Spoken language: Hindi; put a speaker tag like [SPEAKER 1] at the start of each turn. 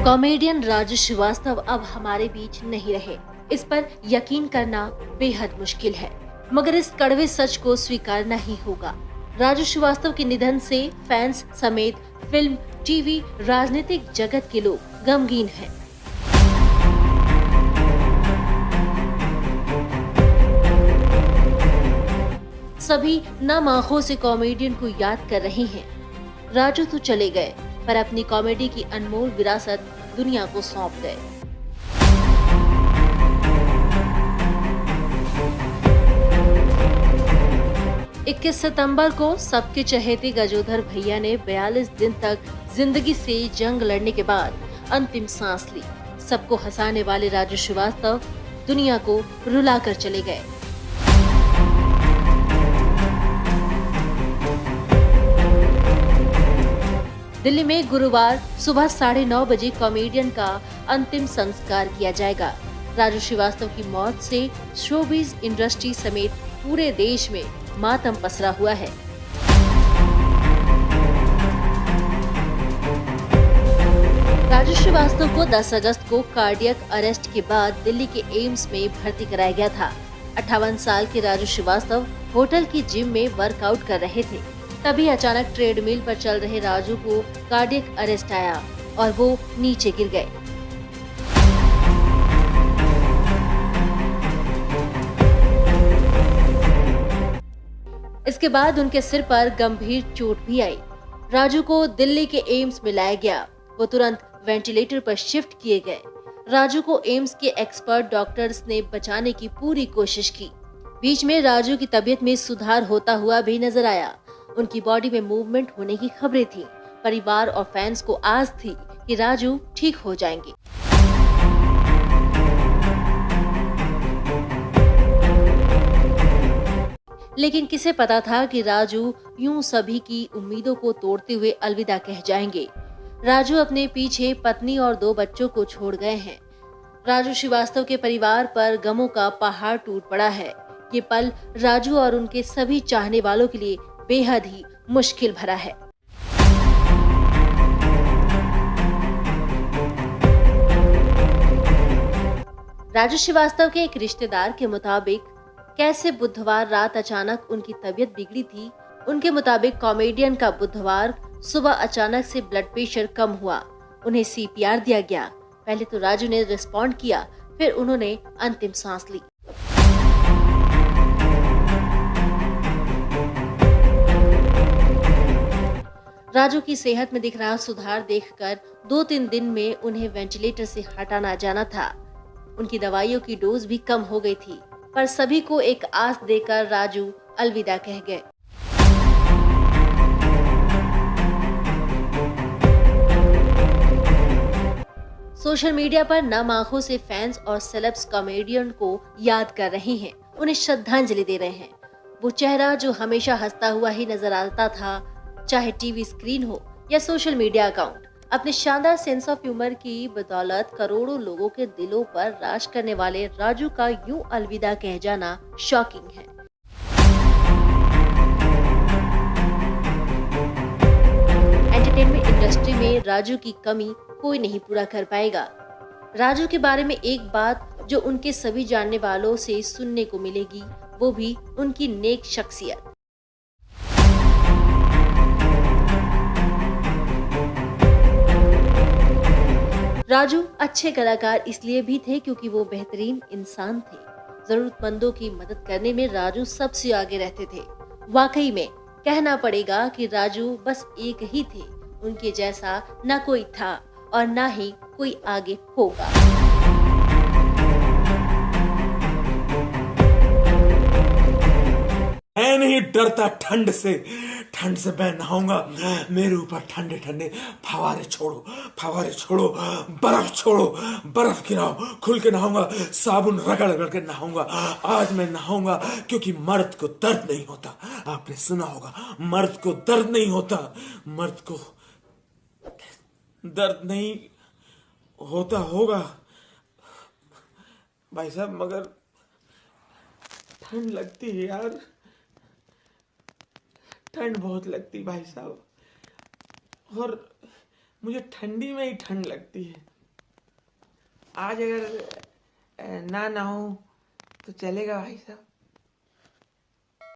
[SPEAKER 1] कॉमेडियन राजू श्रीवास्तव अब हमारे बीच नहीं रहे। इस पर यकीन करना बेहद मुश्किल है, मगर इस कड़वे सच को स्वीकारना ही होगा। राजू श्रीवास्तव के निधन से फैंस समेत फिल्म, टीवी, राजनीतिक जगत के लोग गमगीन हैं। सभी नम आंखों से कॉमेडियन को याद कर रहे हैं। राजू तो चले गए, पर अपनी कॉमेडी की अनमोल विरासत दुनिया को सौंप गए। इक्कीस सितंबर को सबके चहेते गजोधर भैया ने 42 दिन तक जिंदगी से जंग लड़ने के बाद अंतिम सांस ली। सबको हंसाने वाले राजू श्रीवास्तव दुनिया को रुलाकर चले गए। दिल्ली में गुरुवार सुबह 9:30 बजे कॉमेडियन का अंतिम संस्कार किया जाएगा। राजू श्रीवास्तव की मौत से शोबिज इंडस्ट्री समेत पूरे देश में मातम पसरा हुआ है। राजू श्रीवास्तव को 10 अगस्त को कार्डियक अरेस्ट के बाद दिल्ली के एम्स में भर्ती कराया गया था। 58 साल के राजू श्रीवास्तव होटल की जिम में वर्कआउट कर रहे थे। तभी अचानक ट्रेडमिल पर चल रहे राजू को कार्डियक अरेस्ट आया और वो नीचे गिर गए। इसके बाद उनके सिर पर गंभीर चोट भी आई। राजू को दिल्ली के एम्स में लाया गया। वो तुरंत वेंटिलेटर पर शिफ्ट किए गए। राजू को एम्स के एक्सपर्ट डॉक्टर्स ने बचाने की पूरी कोशिश की। बीच में राजू की तबीयत में सुधार होता हुआ भी नजर आया। उनकी बॉडी में मूवमेंट होने की खबरें थी। परिवार और फैंस को आस थी कि राजू ठीक हो जाएंगे। लेकिन किसे पता था कि राजू यूं सभी की उम्मीदों को तोड़ते हुए अलविदा कह जाएंगे। राजू अपने पीछे पत्नी और 2 बच्चों को छोड़ गए हैं। राजू श्रीवास्तव के परिवार पर गमों का पहाड़ टूट पड़ा है। ये पल राजू और उनके सभी चाहने वालों के लिए बेहद ही मुश्किल भरा है। राजू श्रीवास्तव के एक रिश्तेदार के मुताबिक कैसे बुधवार रात अचानक उनकी तबीयत बिगड़ी थी। उनके मुताबिक कॉमेडियन का बुधवार सुबह अचानक से ब्लड प्रेशर कम हुआ। उन्हें सीपीआर दिया गया। पहले तो राजू ने रिस्पॉन्ड किया, फिर उन्होंने अंतिम सांस ली। राजू की सेहत में दिख रहा सुधार देखकर 2-3 दिन में उन्हें वेंटिलेटर से हटाना जाना था। उनकी दवाइयों की डोज भी कम हो गई थी, पर सभी को एक आस देकर राजू अलविदा कह गए। सोशल मीडिया पर नम आंखों से फैंस और सेलेब्स कॉमेडियन को याद कर रहे हैं, उन्हें श्रद्धांजलि दे रहे हैं। वो चेहरा जो हमेशा हंसता हुआ ही नजर आता था, चाहे टीवी स्क्रीन हो या सोशल मीडिया अकाउंट। अपने शानदार सेंस ऑफ ह्यूमर की बदौलत करोड़ों लोगों के दिलों पर राज करने वाले राजू का यूं अलविदा कह जाना शॉकिंग है। एंटरटेनमेंट इंडस्ट्री में राजू की कमी कोई नहीं पूरा कर पाएगा। राजू के बारे में एक बात जो उनके सभी जानने वालों से सुनने को मिलेगी, वो भी उनकी नेक शख्सियत। राजू अच्छे कलाकार इसलिए भी थे क्योंकि वो बेहतरीन इंसान थे। जरूरतमंदों की मदद करने में राजू सबसे आगे रहते थे। वाकई में कहना पड़ेगा कि राजू बस एक ही थे। उनके जैसा न कोई था और न ही कोई आगे होगा।
[SPEAKER 2] मैं नहीं डरता ठंड से मैं नहाऊंगा। मेरे ऊपर ठंडे ठंडे फवारे छोड़ो, बर्फ छोड़ो, बर्फ गिराओ, खुल के नहाऊंगा, साबुन रगड़ रगड़ के नहाऊंगा। आज मैं नहाऊंगा क्योंकि मर्द को दर्द नहीं होता। आपने सुना होगा, मर्द को दर्द नहीं होता, मर्द को दर्द नहीं होता होगा भाई साहब, मगर ठंड लगती है यार, ठंड बहुत लगती भाई साहब। और मुझे ठंडी में ही ठंड लगती है।
[SPEAKER 3] आज अगर ना नहाऊं तो चलेगा भाई साहब?